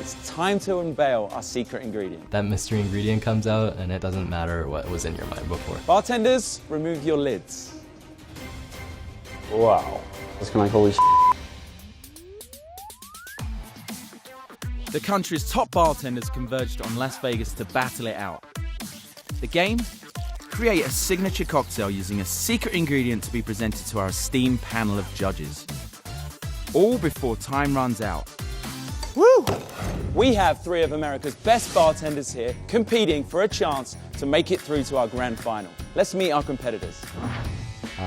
It's time to unveil our secret ingredient. That mystery ingredient comes out and it doesn't matter what was in your mind before. Bartenders, remove your lids. Wow. It's kind of like, holy shit. The country's top bartenders converged on Las Vegas to battle it out. The game? Create a signature cocktail using a secret ingredient to be presented to our esteemed panel of judges. All before time runs out. Woo! We have 3 of America's best bartenders here competing for a chance to make it through to our grand final. Let's meet our competitors.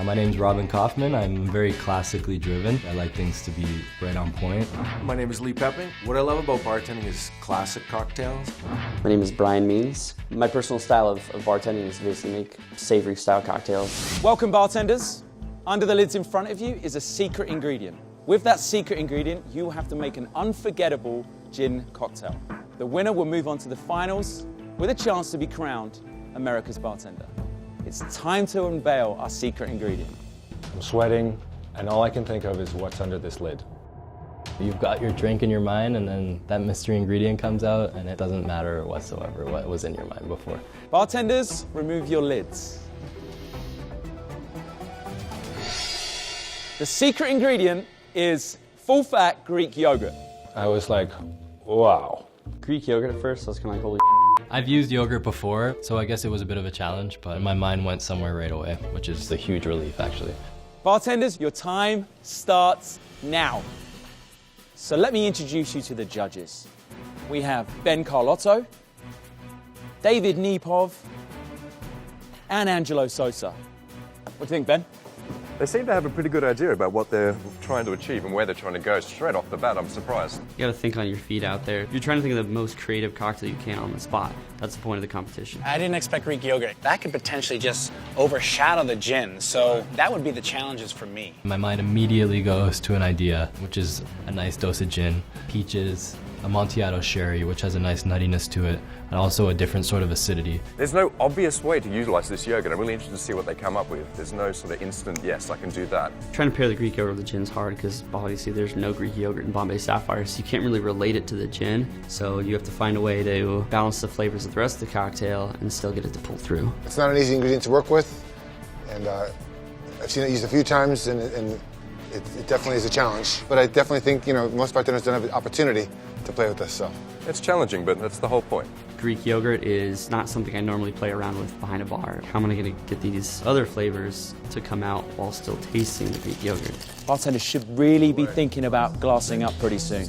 My name's KAUFMAN. I'm very classically driven. I like things to be right on point. My name is Lee Pepping. What I love about bartending is classic cocktails. My name is Brian Means. My personal style of bartending is to basically make savory style cocktails. Welcome, bartenders. Under the lids in front of you is a secret ingredient. With that secret ingredient, you will have to make an unforgettable gin cocktail. The winner will move on to the finals with a chance to be crowned America's bartender. It's time to unveil our secret ingredient. I'm sweating, and all I can think of is what's under this lid. You've got your drink in your mind and then that mystery ingredient comes out and it doesn't matter whatsoever what was in your mind before. Bartenders, remove your lids. The secret ingredient is full-fat Greek yogurt. I was like, wow. Greek yogurt at first, so it's kind of like, holy shit. I've used yogurt before, so I guess it was a bit of a challenge, but my mind went somewhere right away, which is a huge relief, actually. Bartenders, your time starts now. So let me introduce you to the judges. We have Ben Carlotto, David Nepov, and Angelo Sosa. What do you think, Ben? They seem to have a pretty good idea about what they're trying to achieve and where they're trying to go. Straight off the bat, I'm surprised. You gotta think on your feet out there. You're trying to think of the most creative cocktail you can on the spot. That's the point of the competition. I didn't expect Greek yogurt. That could potentially just overshadow the gin, so that would be the challenges for me. My mind immediately goes to an idea, which is a nice dose of gin, peaches, Amontillado sherry, which has a nice nuttiness to it, and also a different sort of acidity. There's no obvious way to utilize this yogurt. I'm really interested to see what they come up with. There's no sort of instant, yes, I can do that. Trying to pair the Greek yogurt with the gin is hard because obviously there's no Greek yogurt in Bombay Sapphire, so you can't really relate it to the gin. So you have to find a way to balance the flavors of the rest of the cocktail and still get it to pull through. It's not an easy ingredient to work with, and I've seen it used a few times, and it definitely is a challenge. But I definitely think, most bartenders don't have the opportunity to play with this, so. It's challenging, but that's the whole point. Greek yogurt is not something I normally play around with behind a bar. How am I going to get these other flavors to come out while still tasting the Greek yogurt? Bartenders should really be thinking about glassing up pretty soon.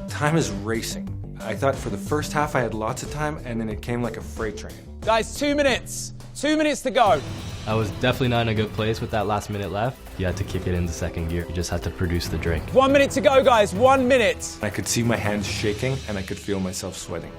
Time is racing. I thought for the first half I had lots of time, and then it came like a freight train. Guys, 2 minutes. 2 minutes to go. I was definitely not in a good place with that last minute left. You had to kick it into second gear. You just had to produce the drink. 1 minute to go, guys. 1 minute. I could see my hands shaking, and I could feel myself sweating.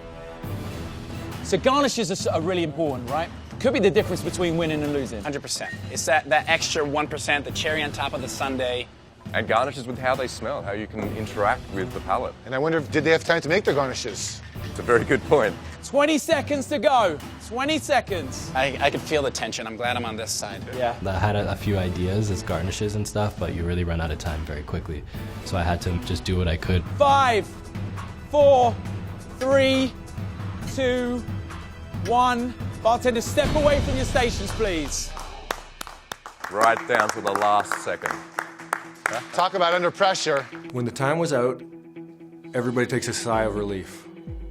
So garnishes are really important, right? Could be the difference between winning and losing. 100%. It's that extra 1%, the cherry on top of the sundae. And garnishes with how they smell, how you can interact with the palate. And I wonder, did they have time to make their garnishes? It's a very good point. 20 seconds to go. 20 seconds. I could feel the tension. I'm glad I'm on this side. Yeah. I had a few ideas as garnishes and stuff, but you really run out of time very quickly. So I had to just do what I could. 5, 4, 3, 2, 1. Bartenders, step away from your stations, please. Right down to the last second. Talk about under pressure. When the time was out, everybody takes a sigh of relief.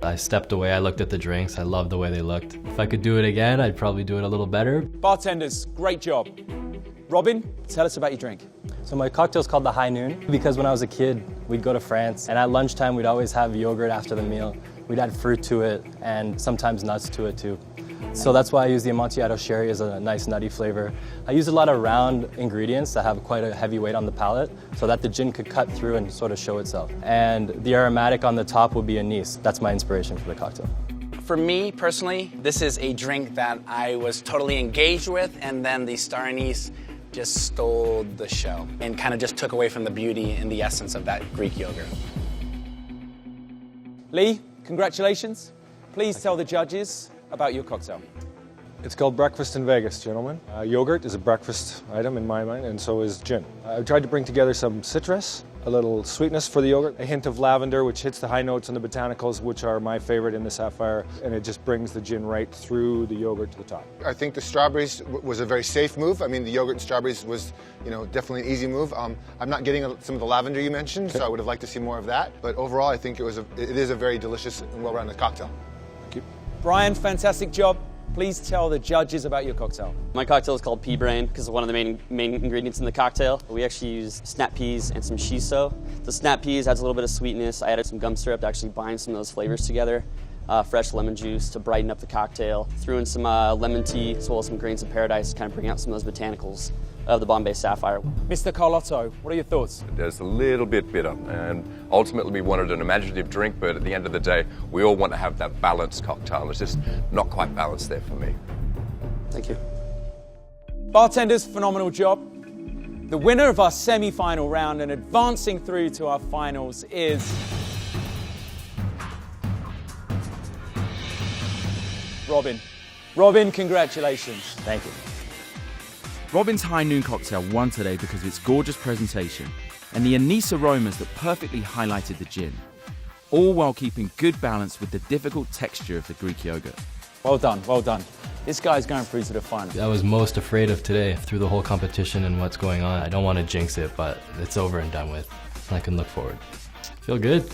I stepped away, I looked at the drinks, I loved the way they looked. If I could do it again, I'd probably do it a little better. Bartenders, great job. Robin, tell us about your drink. So my cocktail's called the High Noon because when I was a kid, we'd go to France, and at lunchtime, we'd always have yogurt after the meal. We'd add fruit to it, and sometimes nuts to it too. So that's why I use the Amontillado sherry as a nice nutty flavor. I use a lot of round ingredients that have quite a heavy weight on the palate so that the gin could cut through and sort of show itself. And the aromatic on the top would be anise. That's my inspiration for the cocktail. For me, personally, this is a drink that I was totally engaged with, and then the star anise just stole the show and kind of just took away from the beauty and the essence of that Greek yogurt. Lee, congratulations. Please tell the judges about your cocktail. It's called breakfast in Vegas, gentlemen. Yogurt is a breakfast item in my mind, and so is gin. I tried to bring together some citrus a little sweetness for the yogurt, a hint of lavender, which hits the high notes in the botanicals, which are my favorite in the Sapphire, and it just brings the gin right through the yogurt to the top. I think the strawberries was a very safe move. I mean, the yogurt and strawberries was, definitely an easy move. I'm not getting some of the lavender you mentioned, so I would have liked to see more of that. But overall, I think it is a very delicious and well-rounded cocktail. Thank you. Brian, fantastic job. Please tell the judges about your cocktail. My cocktail is called pea brain because one of the main ingredients in the cocktail. We actually use snap peas and some shiso. The snap peas adds a little bit of sweetness. I added some gum syrup to actually bind some of those flavors together. Fresh lemon juice to brighten up the cocktail. Threw in some lemon tea as well as some grains of paradise to kind of bring out some of those botanicals of the Bombay Sapphire. Mr. Carlotto, what are your thoughts? It's a little bit bitter, and ultimately we wanted an imaginative drink, but at the end of the day, we all want to have that balanced cocktail. It's just not quite balanced there for me. Thank you. Bartenders, phenomenal job. The winner of our semi-final round and advancing through to our finals is... Robin. Robin, congratulations. Thank you. Robin's High Noon cocktail won today because of its gorgeous presentation and the anise aromas that perfectly highlighted the gin, all while keeping good balance with the difficult texture of the Greek yogurt. Well done, well done. This guy's going through to the final. I was most afraid of today through the whole competition and what's going on. I don't want to jinx it, but it's over and done with. I can look forward. Feel good.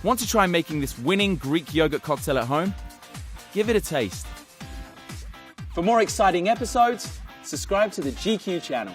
Want to try making this winning Greek yogurt cocktail at home? Give it a taste. For more exciting episodes, subscribe to the GQ channel.